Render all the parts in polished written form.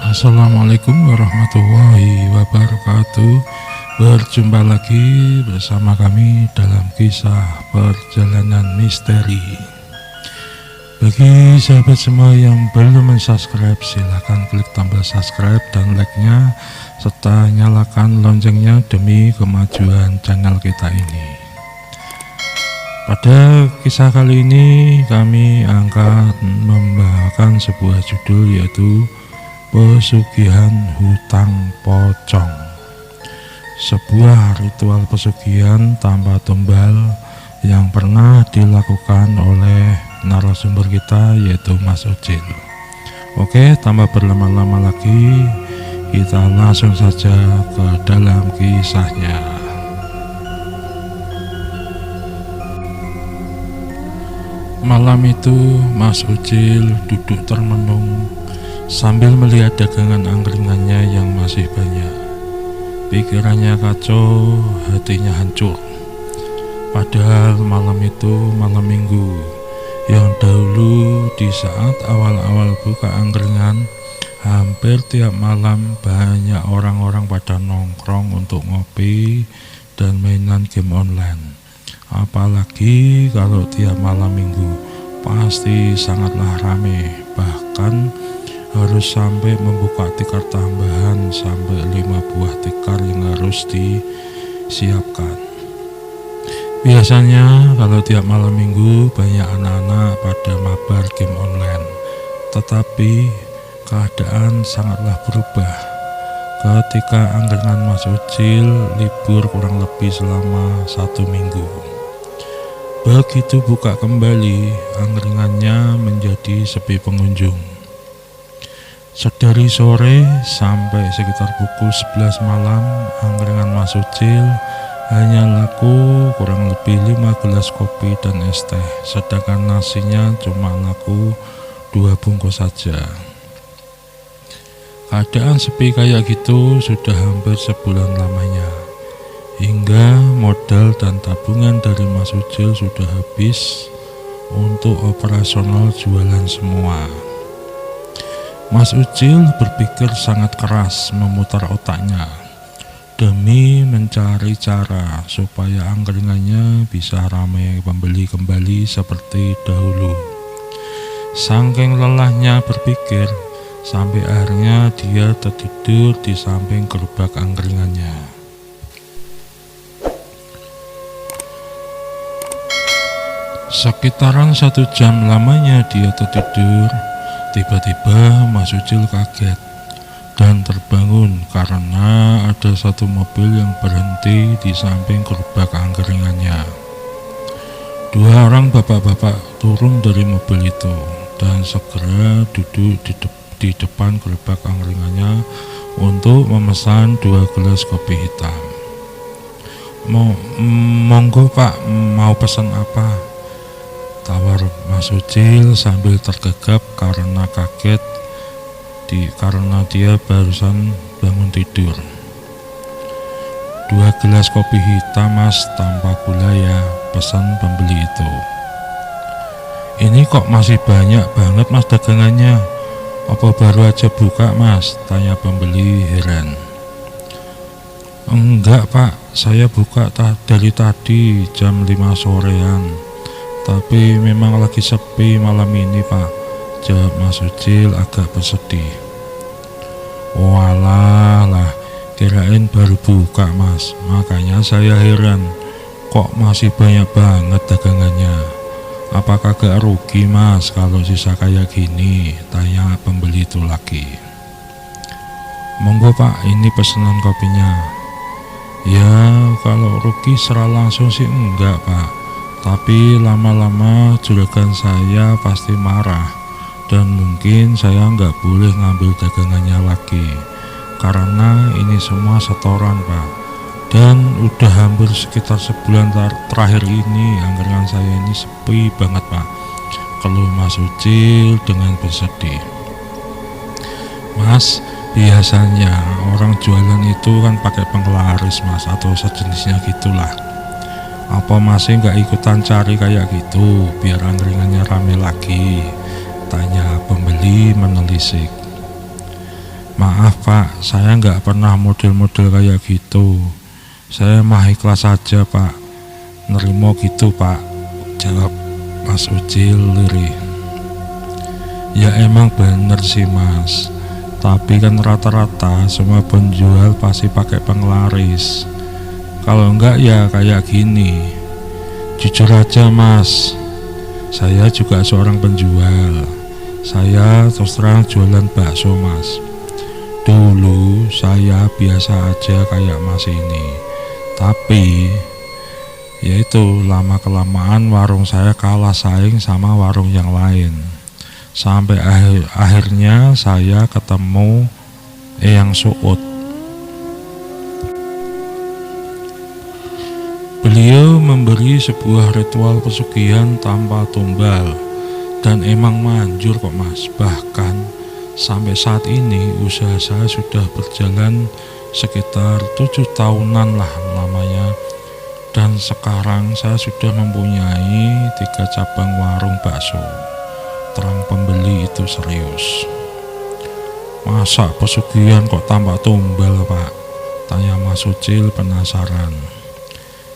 Assalamualaikum warahmatullahi wabarakatuh. Berjumpa lagi bersama kami dalam kisah perjalanan misteri. Bagi sahabat semua yang belum mensubscribe, silahkan klik tombol subscribe dan like-nya, serta nyalakan loncengnya demi kemajuan channel kita ini. Pada kisah kali ini kami akan membawakan sebuah judul, yaitu Pesugihan Hutang Pocong. Sebuah ritual pesugihan tanpa tumbal yang pernah dilakukan oleh narasumber kita, yaitu Mas Ucil. Oke, tanpa berlama-lama lagi, kita langsung saja ke dalam kisahnya. Malam itu Mas Ucil duduk termenung sambil melihat dagangan angkringannya yang masih banyak. Pikirannya kacau, hatinya hancur. Padahal malam itu malam minggu, yang dahulu di saat awal-awal buka angkringan, hampir tiap malam banyak orang-orang pada nongkrong untuk ngopi dan mainan game online. Apalagi kalau tiap malam minggu, pasti sangatlah ramai. Bahkan harus sampai membuka tikar tambahan sampai 5 buah tikar yang harus disiapkan. Biasanya kalau tiap malam minggu banyak anak-anak pada mabar game online. Tetapi keadaan sangatlah berubah ketika angkringan Mas Ucil libur kurang lebih selama 1 minggu. Begitu buka kembali, angkringannya menjadi sepi pengunjung. Sedari sore sampai sekitar pukul 11 malam, angkringan Mas Ucil hanya laku kurang lebih 5 gelas kopi dan es teh, sedangkan nasinya cuma laku 2 bungkus saja. Keadaan sepi kayak gitu sudah hampir sebulan lamanya, hingga modal dan tabungan dari Mas Ucil sudah habis untuk operasional jualan semua. Mas Ucil berpikir sangat keras, memutar otaknya demi mencari cara supaya angkringannya bisa ramai pembeli kembali seperti dahulu. Saking lelahnya berpikir, sampai akhirnya dia tertidur di samping gerobak angkringannya. Sekitaran 1 jam lamanya dia tertidur. Tiba-tiba Mas Ucil kaget dan terbangun karena ada satu mobil yang berhenti di samping gerobak angkringannya. 2 orang bapak-bapak turun dari mobil itu dan segera duduk di depan gerobak angkringannya untuk memesan 2 gelas kopi hitam. Monggo Pak, mau pesan apa? Tawar Mas Ucil sambil tergagap karena kaget karena dia barusan bangun tidur. 2 gelas kopi hitam Mas, tanpa gula ya, pesan pembeli itu. Ini kok masih banyak banget Mas dagangannya, apa baru aja buka Mas? Tanya pembeli heran. Enggak Pak, saya buka dari tadi jam 5 sorean. Tapi memang lagi sepi malam ini Pak, jawab Mas Ucil agak bersedih. Walah, kirain baru buka Mas, makanya saya heran kok masih banyak banget dagangannya. Apakah gak rugi Mas kalau sisa kayak gini? Tanya pembeli itu lagi. Monggo Pak, ini pesanan kopinya. Ya kalau rugi secara langsung sih enggak Pak, tapi lama-lama juragan saya pasti marah dan mungkin saya nggak boleh ngambil dagangannya lagi karena ini semua setoran Pak, dan udah hampir sekitar sebulan terakhir ini angkringan saya ini sepi banget Pak, keluh Mas Ucil dengan bersedih. Mas, biasanya orang jualan itu kan pakai penglaris Mas, atau sejenisnya gitulah. Apa masih nggak ikutan cari kayak gitu biar angkringannya rame lagi? Tanya pembeli menelisik. Maaf Pak, saya nggak pernah model-model kayak gitu. Saya mah ikhlas saja Pak, nerimo gitu Pak, jawab Mas Ucil lirih. Ya emang bener sih Mas, tapi kan rata-rata semua penjual pasti pakai penglaris. Kalau enggak ya kayak gini. Jujur aja Mas, saya juga seorang penjual. Saya terus terang jualan bakso Mas. Dulu saya biasa aja kayak Mas ini, tapi yaitu lama kelamaan warung saya kalah saing sama warung yang lain. Sampai akhirnya saya ketemu Eyang Suud. Beliau memberi sebuah ritual pesugihan tanpa tumbal, dan emang manjur kok Mas. Bahkan sampai saat ini usaha saya sudah berjalan sekitar 7 tahunan lah lamanya. Dan sekarang saya sudah mempunyai 3 cabang warung bakso. Terang pembeli itu serius. Masa pesugihan kok tanpa tumbal Pak? Tanya Mas Ucil penasaran.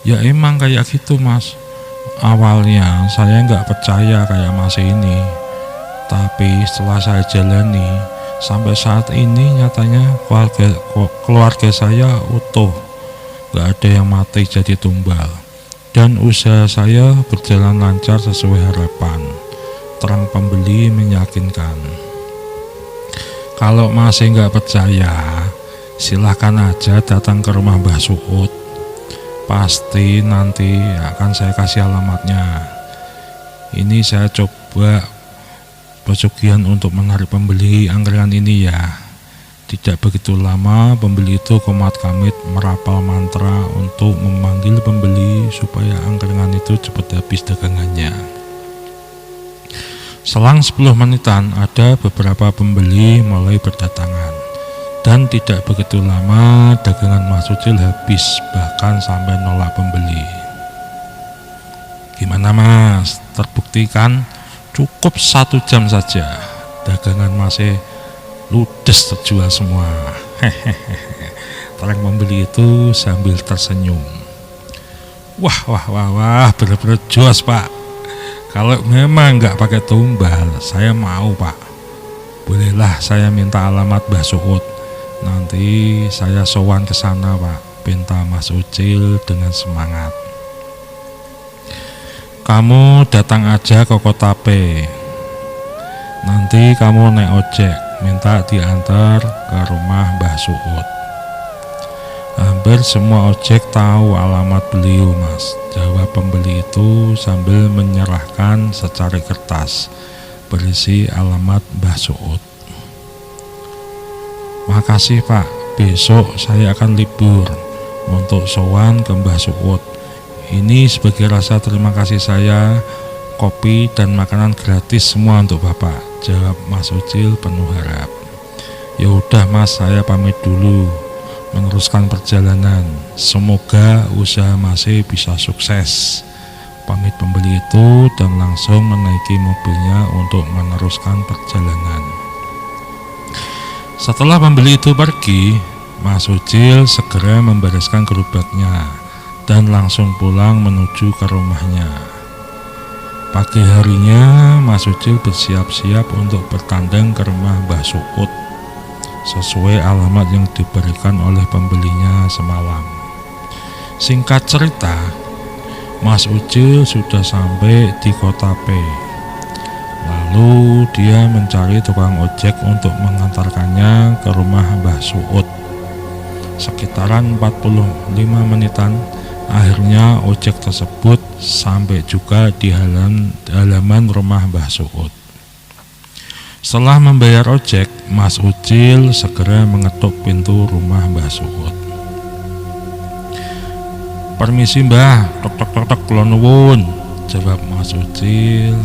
Ya emang kayak gitu Mas. Awalnya saya nggak percaya kayak Mas ini, tapi setelah saya jalani sampai saat ini nyatanya keluarga saya utuh, nggak ada yang mati jadi tumbal, dan usaha saya berjalan lancar sesuai harapan. Terang pembeli meyakinkan. Kalau masih nggak percaya, silahkan aja datang ke rumah Mbah Suud. Pasti nanti akan saya kasih alamatnya. Ini saya coba pesugihan untuk menarik pembeli angkringan ini ya. Tidak begitu lama pembeli itu komat kamit merapal mantra untuk memanggil pembeli supaya angkringan itu cepat habis dagangannya. Selang 10 menitan ada beberapa pembeli mulai berdatangan. Dan tidak begitu lama dagangan Mas Ucil habis, bahkan sampai nolak pembeli. Gimana Mas? Terbukti kan? Cukup 1 jam saja dagangan masih ludes terjual semua. Terang pembeli itu sambil tersenyum. Wah, bener-bener jos Pak. Kalau memang nggak pakai tumbal, saya mau Pak. Bolehlah saya minta alamat Mbah Suud. Nanti saya sowan ke sana Pak, pinta Mas Ucil dengan semangat. Kamu datang aja ke Kota P. Nanti kamu naik ojek, minta diantar ke rumah Mbah Suud. Hampir semua ojek tahu alamat beliau Mas, jawab pembeli itu sambil menyerahkan secari kertas berisi alamat Mbah Suud. Makasih Pak, besok saya akan libur untuk sowan ke Mbah Suud. Ini sebagai rasa terima kasih saya, kopi dan makanan gratis semua untuk Bapak, jawab Mas Ucil penuh harap. Ya udah Mas, saya pamit dulu, meneruskan perjalanan. Semoga usaha masih bisa sukses. Pamit pembeli itu dan langsung menaiki mobilnya untuk meneruskan perjalanan. Setelah pembeli itu pergi, Mas Ucil segera membereskan gerobaknya dan langsung pulang menuju ke rumahnya. Pagi harinya Mas Ucil bersiap-siap untuk bertandang ke rumah Mbah Suud sesuai alamat yang diberikan oleh pembelinya semalam. Singkat cerita, Mas Ucil sudah sampai di Kota P. Lalu dia mencari tukang ojek untuk mengantarkannya ke rumah Mbah Suud. Sekitaran 45 menitan, akhirnya ojek tersebut sampai juga di halaman rumah Mbah Suud. Setelah membayar ojek, Mas Ucil segera mengetuk pintu rumah Mbah Suud. Permisi Mbah, tok kula nuwun, jawab Mas Ucil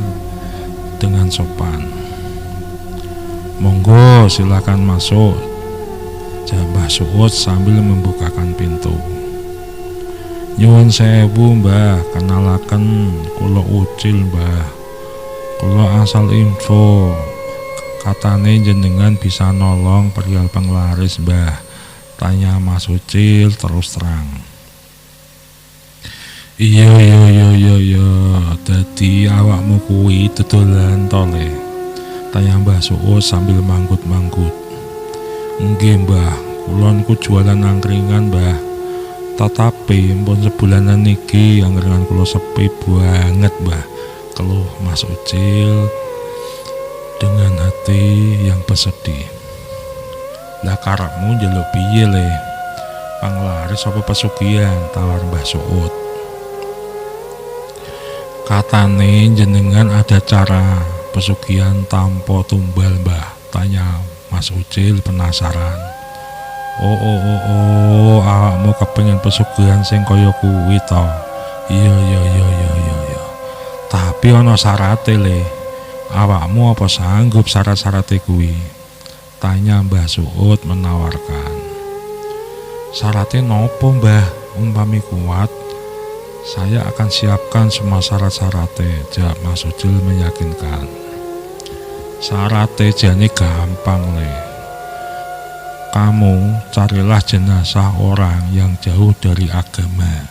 dengan sopan. Monggo silakan masuk, jawab Mbah Suud sambil membukakan pintu. Nyuwun sewu Mbah, kenalaken kula Ucil Mbah. Kula asal info Katane jenengan bisa nolong perihal penglaris, Mbah? Tanya Mas Ucil terus terang. Iya, dadi awakmu kuwi dodolan tole? Tanya Mbah Suud sambil manggut-manggut. Nggih, Mbah, kula niku jualan angkringan, Mbah. Tetapi mpun sebulanan niki angkringan kula sepi banget, Mbah, keluh Mas Ucil dengan hati yang bersedih. Lah karepmu njaluk piye le? Panglaris apa pesugihan? Tawar Mbah Suud. Katane jenengan ada cara pesugihan tanpa tumbal, Mbah? Tanya Mas Ucil penasaran. Oh, awakmu kepengin pesugihan sing kaya kuwi to? Iya. Tapi ana syarate le. Awakmu apa sanggup syarat-syarate kuwi? Tanya Mbah Suud menawarkan. Syaratnya nopo, Mbah? Umpami kuat, saya akan siapkan semua syarat-syaratnya, jawab Mas Ucil meyakinkan. Syaratnya jane gampang le. Kamu carilah jenazah orang yang jauh dari agama.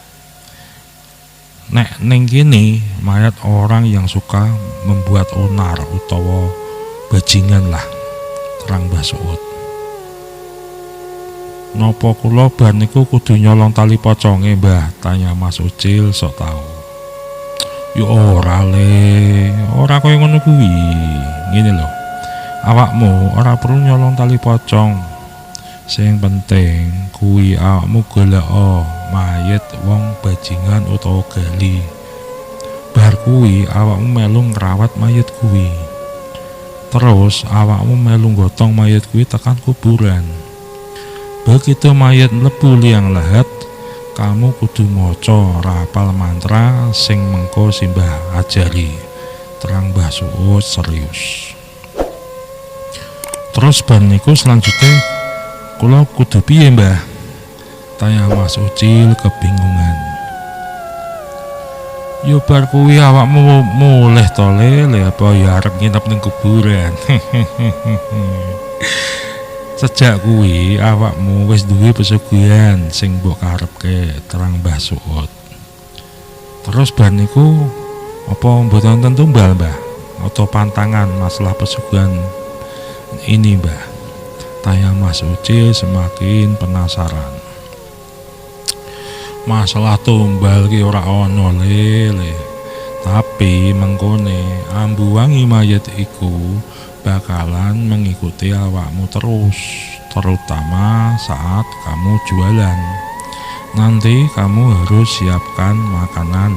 Nek ning kini mayat orang yang suka membuat onar utawa bajingan lah, terang Mbah Suud. Napa kula bar niku kudu nyolong tali poconge, Mbah? Tanya Mas Ucil sok tau. Yo ora le, ora kaya ngono kuwi. Ngene lho. Awakmu ora perlu nyolong tali pocong. Sing penting kuwi awakmu golek mayit wong bajingan utawa gali. Bar kuwi awakmu melu ngrawat mayit kuwi. Terus awakmu melu gotong mayit kuwi tekan kuburan. Begitu mayit mlebu liang lahat, kamu kudu maca rapal mantra sing mengko simbah ajari, terang Mbah Suud serius. Terus bar niku selanjutnya kula kudu piye, Mbah? Tanya Mas Ucil kebingungan. Yo bar kuwi awakmu mulih to le apa ya arep nginep ning kuburan. Sejak kuwi awakmu wis duwe pesugihan sing mbok karepke, terang Mbah Suud. Terus bar niku apa mboten tentu tumbal, Mbah? Atau pantangan masalah pesugihan ini, Mbah? Tanya Mas Ucil semakin penasaran. Masalah tumbal ki ora ono le. Tapi mengkone ambu wangi mayat iku bakalan mengikuti awakmu terus, terutama saat kamu jualan. Nanti kamu harus siapkan makanan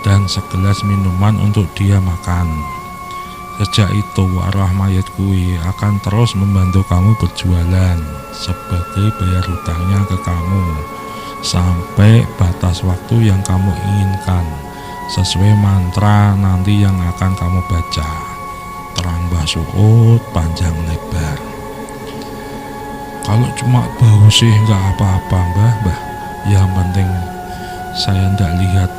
dan segelas minuman untuk dia makan. Sejak itu arwah mayat kuwi akan terus membantu kamu berjualan sebagai bayar hutangnya ke kamu sampai batas waktu yang kamu inginkan sesuai mantra nanti yang akan kamu baca, terang Mbah Suud panjang lebar. Kalau cuma bau sih nggak apa-apa, Mbah. Yang penting saya ndak lihat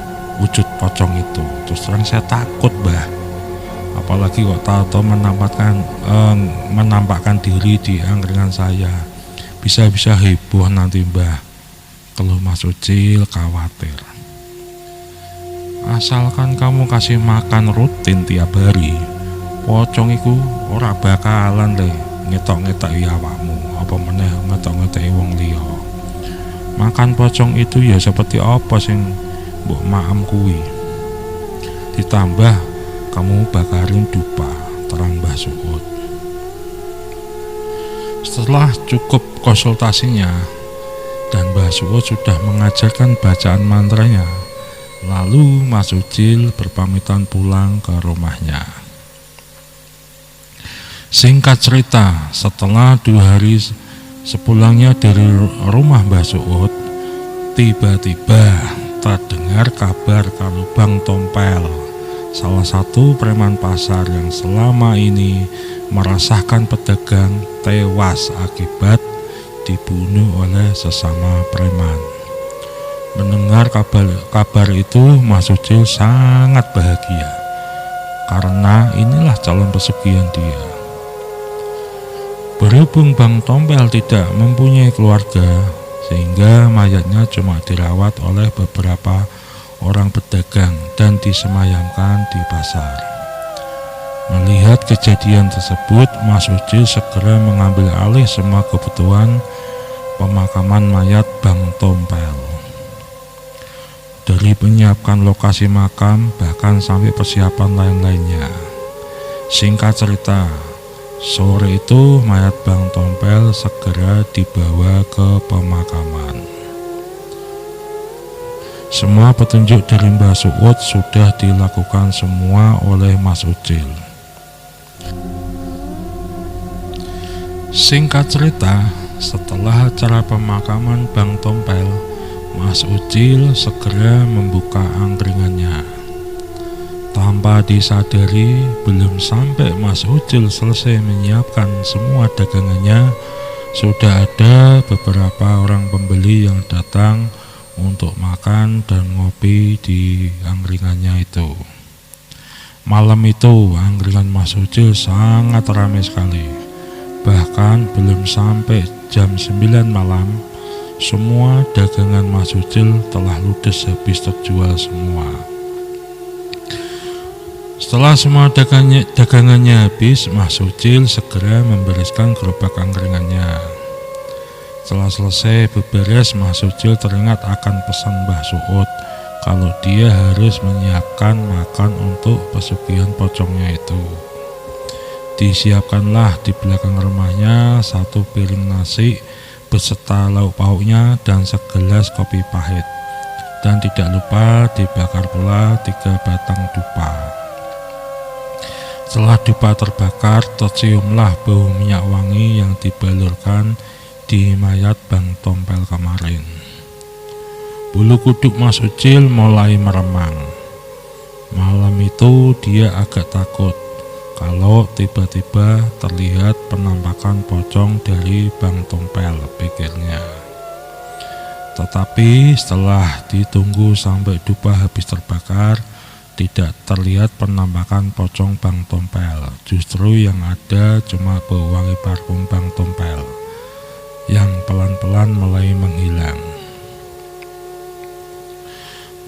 wujud pocong itu. Terus terang saya takut, Mbah. Apalagi kok tahu menampakkan diri di angkringan saya. Bisa-bisa heboh nanti, Mbah. Keluh Mas Ucil khawatir. Asalkan kamu kasih makan rutin tiap hari, pocong iku ora bakalan le ngetok-ngetoki awakmu, apa meneh ngetok-ngetoki wong liya. Makan pocong itu ya seperti apa sing mbok maem kuwi. Ditambah kamu bakarin dupa, terang Mbah Suud. Setelah cukup konsultasinya dan Mbah Suud sudah mengajarkan bacaan mantranya, lalu Mas Ucil berpamitan pulang ke rumahnya. Singkat cerita, setelah 2 hari sepulangnya dari rumah Mbah Suud, tiba-tiba terdengar kabar kalau Bang Tompel, salah satu preman pasar yang selama ini merasakan pedagang, tewas akibat dibunuh oleh sesama preman. Mendengar kabar itu, Mas Ucil sangat bahagia karena inilah calon pesugihan dia. Berhubung Bang Tompel tidak mempunyai keluarga, sehingga mayatnya cuma dirawat oleh beberapa orang pedagang dan disemayamkan di pasar. Melihat kejadian tersebut, Mas Ucil segera mengambil alih semua kebutuhan pemakaman mayat Bang Tompel. Dari menyiapkan lokasi makam bahkan sampai persiapan lain-lainnya. Singkat cerita, sore itu mayat Bang Tompel segera dibawa ke pemakaman. Semua petunjuk dari Mbah Suud sudah dilakukan semua oleh Mas Ucil. Singkat cerita, setelah acara pemakaman Bang Tompel, Mas Ucil segera membuka angkringannya. Tanpa disadari, belum sampai Mas Ucil selesai menyiapkan semua dagangannya, sudah ada beberapa orang pembeli yang datang untuk makan dan ngopi di angkringannya itu. Malam itu angkringan Mas Ucil sangat ramai sekali. Bahkan belum sampai jam 9 malam, semua dagangan Mas Ucil telah ludes habis terjual semua. Setelah semua dagangannya habis, Mas Ucil segera membereskan gerobak angkringannya. Setelah selesai beberes, Mas Ucil teringat akan pesan Mbah Suud kalau dia harus menyiapkan makan untuk pesugihan pocongnya itu. Disiapkanlah di belakang rumahnya satu piring nasi beserta lauk pauknya dan segelas kopi pahit. Dan tidak lupa dibakar pula 3 batang dupa. Setelah dupa terbakar, terciumlah bau minyak wangi yang dibalurkan di mayat Bang Tompel kemarin. Bulu kuduk Mas Ucil mulai meremang. Malam itu dia agak takut kalau tiba-tiba terlihat penampakan pocong dari Bang Tompel, pikirnya. Tetapi setelah ditunggu sampai dupa habis terbakar, tidak terlihat penampakan pocong Bang Tompel. Justru yang ada cuma bau wangi parfum Bang Tompel yang pelan-pelan mulai menghilang.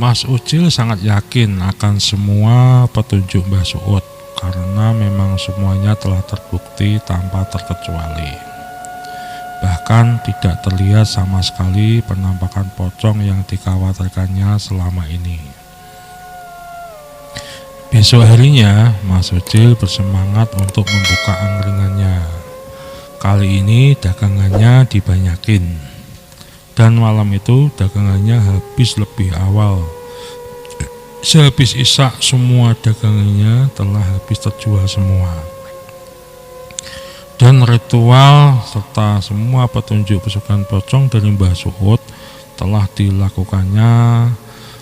Mas Ucil sangat yakin akan semua petunjuk Mbah Suud karena memang semuanya telah terbukti tanpa terkecuali. Bahkan tidak terlihat sama sekali penampakan pocong yang dikhawatirkannya selama ini. Besok harinya, Mas Ucil bersemangat untuk membuka angkringannya. Kali ini dagangannya dibanyakin. Dan malam itu dagangannya habis lebih awal. Sehabis isya semua dagangannya telah habis terjual semua. Dan ritual serta semua petunjuk pesugihan pocong dari Mbah Suud telah dilakukannya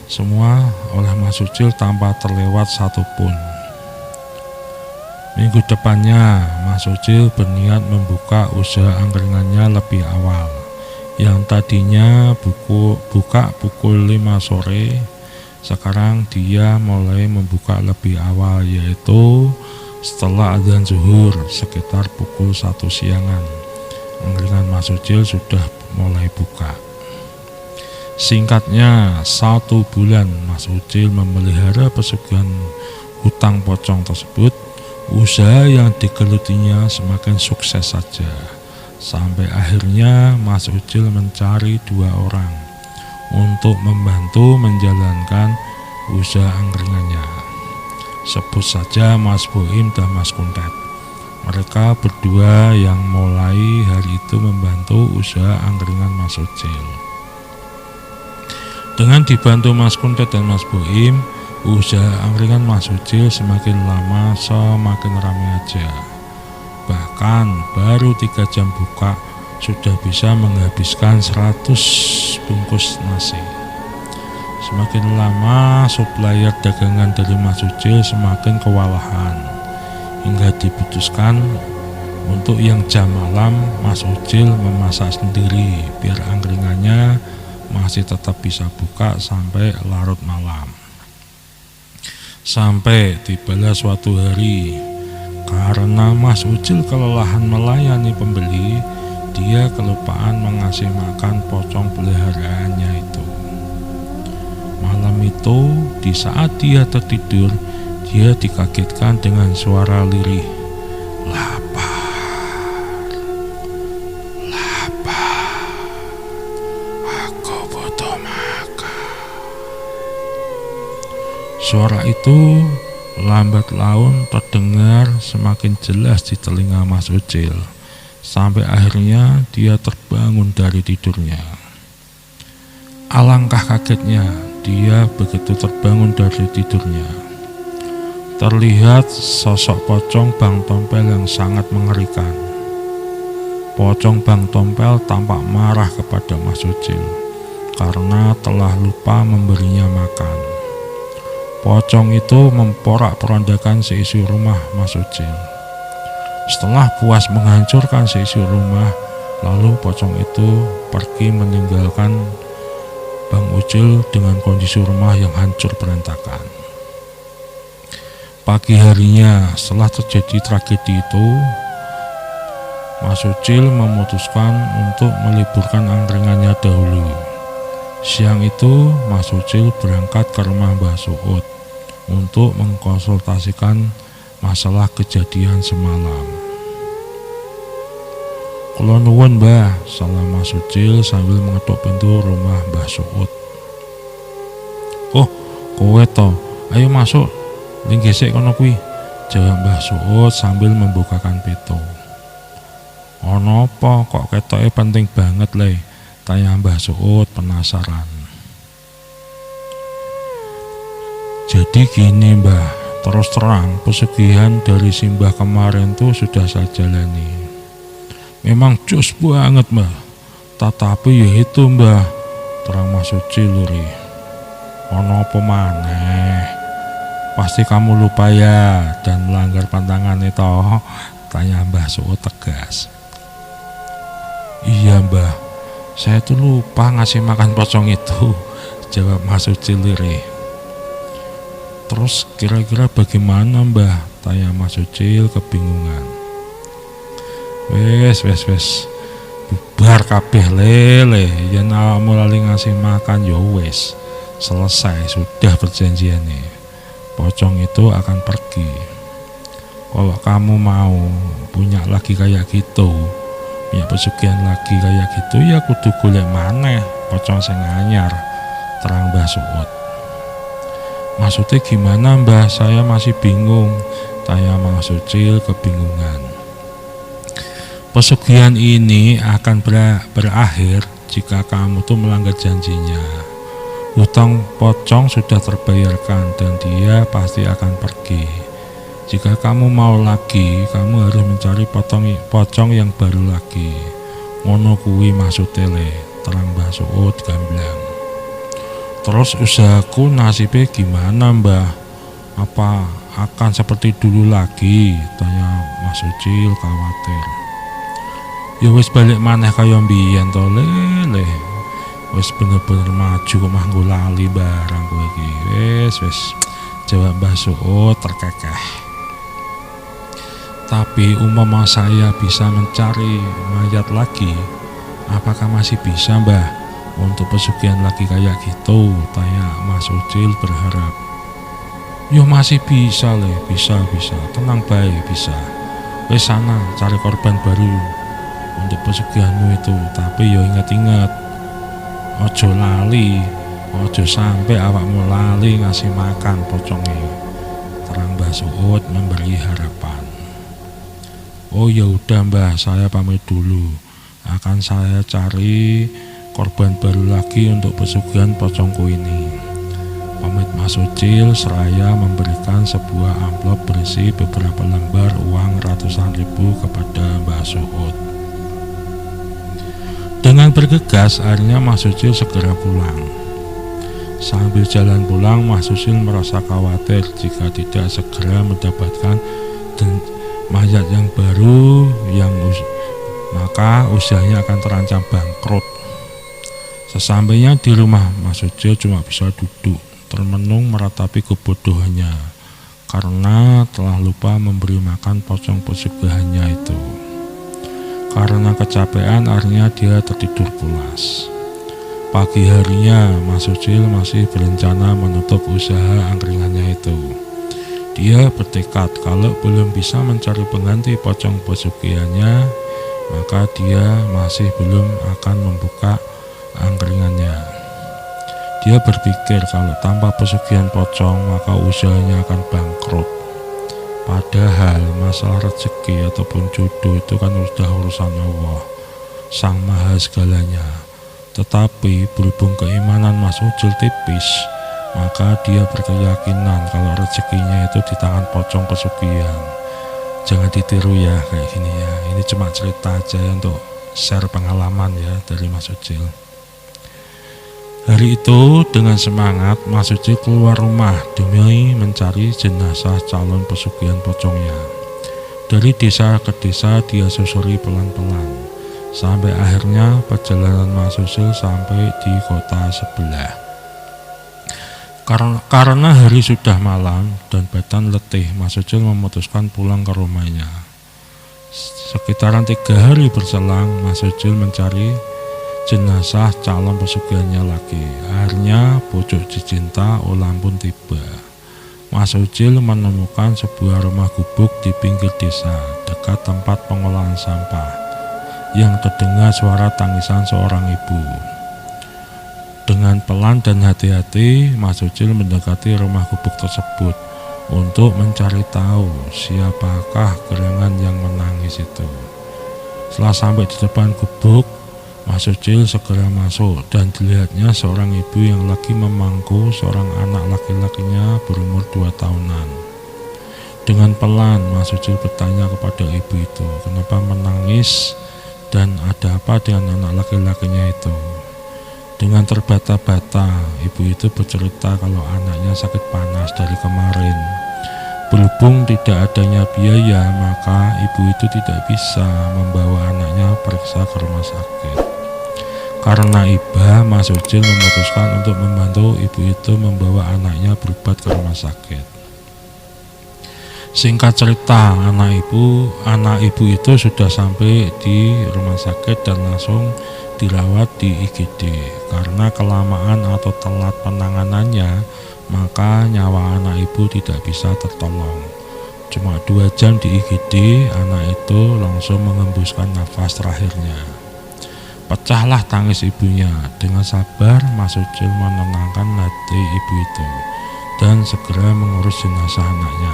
semua oleh Mas Ucil tanpa terlewat satupun. Minggu depannya Mas Ucil berniat membuka usaha angkringannya lebih awal. Yang tadinya buka pukul 5 sore, sekarang dia mulai membuka lebih awal, yaitu setelah adzan zuhur sekitar pukul 1 siangan. Angkringan Mas Ucil sudah mulai buka. Singkatnya, 1 bulan Mas Ucil memelihara pesugihan hutang pocong tersebut. Usaha yang digelutinya semakin sukses saja. Sampai akhirnya Mas Ucil mencari 2 orang untuk membantu menjalankan usaha angkringannya. Sebut saja Mas Boim dan Mas Kuntet. Mereka berdua yang mulai hari itu membantu usaha angkringan Mas Ucil. Dengan dibantu Mas Kuntet dan Mas Boim, usaha angkringan Mas Ucil semakin lama semakin ramai aja. Bahkan baru 3 jam buka sudah bisa menghabiskan 100 bungkus nasi. Semakin lama supplier dagangan dari Mas Ucil semakin kewalahan, hingga diputuskan untuk yang jam malam Mas Ucil memasak sendiri biar angkringannya masih tetap bisa buka sampai larut malam. Sampai tibalah suatu hari, Karena Mas Ucil kelelahan melayani pembeli, dia kelupaan mengasih makan pocong peliharaannya itu. Malam itu, di saat dia tertidur, dia dikagetkan dengan suara lirih. Lapar, lapar, aku butuh makan. Suara itu lambat laun terdengar semakin jelas di telinga Mas Ucil, sampai akhirnya dia terbangun dari tidurnya. Alangkah kagetnya dia begitu terbangun dari tidurnya. Terlihat sosok pocong Bang Tompel yang sangat mengerikan. Pocong Bang Tompel tampak marah kepada Mas Ucil karena telah lupa memberinya makan. Pocong itu memporak-porandakan seisi rumah Mas Ucil. Setelah puas menghancurkan seisi rumah, lalu pocong itu pergi meninggalkan Bang Ucil dengan kondisi rumah yang hancur berantakan. Pagi harinya, setelah terjadi tragedi itu, Mas Ucil memutuskan untuk meliburkan angkringannya dahulu. Siang itu, Mas Ucil berangkat ke rumah Mbah Suud untuk mengkonsultasikan masalah kejadian semalam. Kula nuwun Mbah, salah Mas Ucil sambil mengetuk pintu rumah Mbah Suud. Oh, kowe to, ayo masuk, linggisik kono kuwi, jawab Mbah Suud sambil membukakan pintu. Ono apa kok ketoke penting banget le? Tanya Mbah Suud penasaran. Jadi gini Mbah, terus terang pesugihan dari Simbah kemarin tuh sudah saya jalani. Memang jos banget Mbah, tetapi ya itu Mbah, terang Mas Ucil luri. Ono apa maneh? Pasti kamu lupa ya dan melanggar pantangan itu, tanya Mbah Suud tegas. Iya Mbah, saya tuh lupa ngasih makan pocong itu, jawab Mas Ucil lirih. Terus kira-kira bagaimana Mbah? Tanya Mas Ucil kebingungan. Wes, bubar kabeh lele, yen awakmu lali ngasih makan ya wes, selesai sudah perjanjiannya. Pocong itu akan pergi. Kalau kamu mau punya lagi kayak gitu, punya pesugihan lagi kayak gitu, ya kudu golek maneh pocong sing anyar, terang Mbah Suud. Maksudnya gimana Mbah? Saya masih bingung, tanya Mas Ucil kebingungan. Pesugihan ini akan berakhir jika kamu tuh melanggar janjinya. Hutang pocong sudah terbayarkan dan dia pasti akan pergi. Jika kamu mau lagi, kamu harus mencari pocong yang baru lagi. Ngono kuwi maksudnya le, terang Mbah Suud gamblang. Terus usahaku nasibnya gimana Mbah? Apa akan seperti dulu lagi? Tanya Mas Ucil khawatir. Ya wis balik maneh kaya mbiyen to le. Wis bener-bener maju kok mah nggo lali barang kowe iki. Wis jawab Mbah Suud terkekeh. Tapi umpama saya bisa mencari mayat lagi, apakah masih bisa Mbah untuk pesugihan lagi kayak gitu? Tanya Mas Ucil berharap. Yo masih bisa le, bisa, tenang baik bisa. Wes sana cari korban baru untuk pesugihanmu itu, tapi yo ingat-ingat, ojo lali, ojo sampai awakmu lali ngasih makan pocongnya, terang Mbah Suud memberi harapan. Oh ya udah Mbah, saya pamit dulu, akan saya cari korban baru lagi untuk pesugihan pocongku ini. Pamit Mas Ucil seraya memberikan sebuah amplop berisi beberapa lembar uang ratusan ribu kepada Mbah Suud. Dengan bergegas akhirnya Mas Ucil segera pulang. Sambil jalan pulang, Mas Ucil merasa khawatir jika tidak segera mendapatkan mayat yang baru maka usahanya akan terancam bangkrut. Sesampainya di rumah, Mas Ucil cuma bisa duduk termenung meratapi kebodohannya karena telah lupa memberi makan pocong pesugihannya itu. Karena kecapean akhirnya dia tertidur pulas. Pagi harinya Mas Ucil masih berencana menutup usaha angkringannya itu. Dia bertekad kalau belum bisa mencari pengganti pocong pesugihannya, maka dia masih belum akan membuka angkringannya. Dia berpikir kalau tanpa pesugihan pocong maka usahanya akan bangkrut. Padahal masalah rezeki ataupun jodoh itu kan sudah urusan Allah, Sang Maha Segalanya. Tetapi berhubung keimanan Mas Ucil tipis, maka dia berkeyakinan kalau rezekinya itu di tangan pocong pesugihan. Jangan ditiru ya kayak gini ya. Ini cuma cerita aja ya, untuk share pengalaman ya dari Mas Ucil. Hari itu dengan semangat Mas Ucil keluar rumah demi mencari jenazah calon pesugihan pocongnya. Dari desa ke desa dia susuri pelan-pelan, sampai akhirnya perjalanan Mas Ucil sampai di kota sebelah. Karena hari sudah malam dan badan letih, Mas Ucil memutuskan pulang ke rumahnya. Sekitaran 3 hari berselang, Mas Ucil mencari jenazah calon pesugihannya lagi. Akhirnya pucuk dicinta ulang pun tiba. Mas Ucil menemukan sebuah rumah gubuk di pinggir desa dekat tempat pengolahan sampah, yang terdengar suara tangisan seorang ibu. Dengan pelan dan hati-hati, Mas Ucil mendekati rumah gubuk tersebut untuk mencari tahu siapakah gerangan yang menangis itu. Setelah sampai di depan gubuk, Mas Ucil segera masuk dan dilihatnya seorang ibu yang lagi memangku seorang anak laki-lakinya berumur 2 tahunan. Dengan pelan, Mas Ucil bertanya kepada ibu itu kenapa menangis dan ada apa dengan anak laki-lakinya itu. Dengan terbata-bata, ibu itu bercerita kalau anaknya sakit panas dari kemarin. Berhubung tidak adanya biaya, maka ibu itu tidak bisa membawa anaknya periksa ke rumah sakit. Karena iba, Mas Ucil memutuskan untuk membantu ibu itu membawa anaknya berobat ke rumah sakit. Singkat cerita, anak ibu itu sudah sampai di rumah sakit dan langsung dirawat di IGD. Karena kelamaan atau telat penanganannya, maka nyawa anak ibu tidak bisa tertolong. Cuma 2 jam di IGD, anak itu langsung mengembuskan nafas terakhirnya. Pecahlah tangis ibunya. Dengan sabar, Mas Ucil menenangkan hati ibu itu dan segera mengurus jenazah anaknya.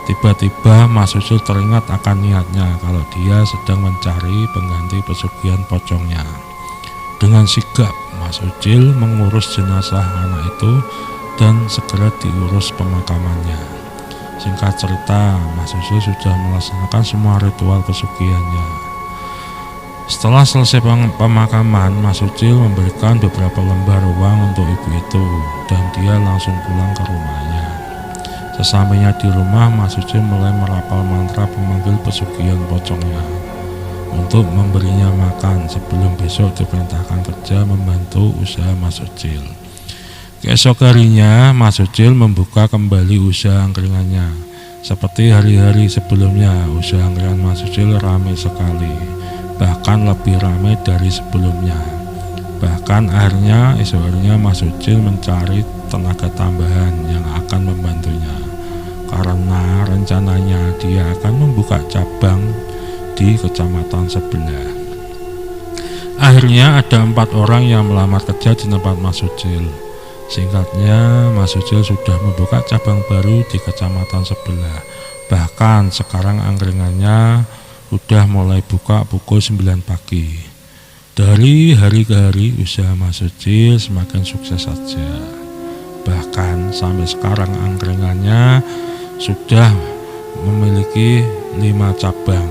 Tiba-tiba Mas Ucil teringat akan niatnya kalau dia sedang mencari pengganti pesugihan pocongnya. Dengan sigap, Mas Ucil mengurus jenazah anak itu dan segera diurus pemakamannya. Singkat cerita, Mas Ucil sudah melaksanakan semua ritual pesugihannya. Setelah selesai pemakaman, Mas Ucil memberikan beberapa lembar uang untuk ibu itu dan dia langsung pulang ke rumahnya. Sesampainya di rumah, Mas Ucil mulai merapal mantra pemanggil pesugihan pocongnya untuk memberinya makan sebelum besok diperintahkan kerja membantu usaha Mas Ucil. Keesok harinya, Mas Ucil membuka kembali usaha angkringannya. Seperti hari-hari sebelumnya, usaha angkringan Mas Ucil ramai sekali, bahkan lebih ramai dari sebelumnya. Bahkan akhirnya esok harinya Mas Ucil mencari tenaga tambahan yang akan membantunya, karena rencananya dia akan membuka cabang di kecamatan sebelah. Akhirnya ada 4 orang yang melamar kerja di tempat Mas Ucil. Singkatnya, Mas Ucil sudah membuka cabang baru di kecamatan sebelah. Bahkan sekarang angkringannya sudah mulai buka pukul 9 pagi. Dari hari ke hari usaha Mas Ucil semakin sukses saja. Bahkan sampai sekarang angkringannya sudah memiliki 5 cabang.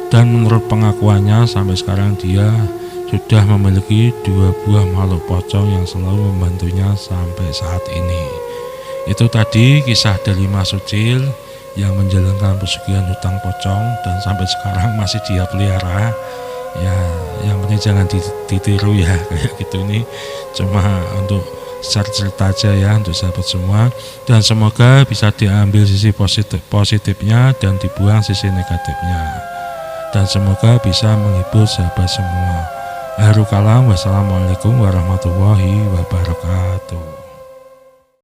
Dan menurut pengakuannya sampai sekarang dia sudah memiliki 2 buah makhluk pocong yang selalu membantunya sampai saat ini. Itu tadi kisah dari Mas Ucil yang menjalankan pesugihan hutang pocong dan sampai sekarang masih dia pelihara. Ya, yang penting jangan ditiru ya kayak gitu. Ini cuma untuk share cerita aja ya untuk sahabat semua, dan semoga bisa diambil sisi positifnya dan dibuang sisi negatifnya, dan semoga bisa menghibur sahabat semua. Akhirul kalam, wassalamualaikum warahmatullahi wabarakatuh.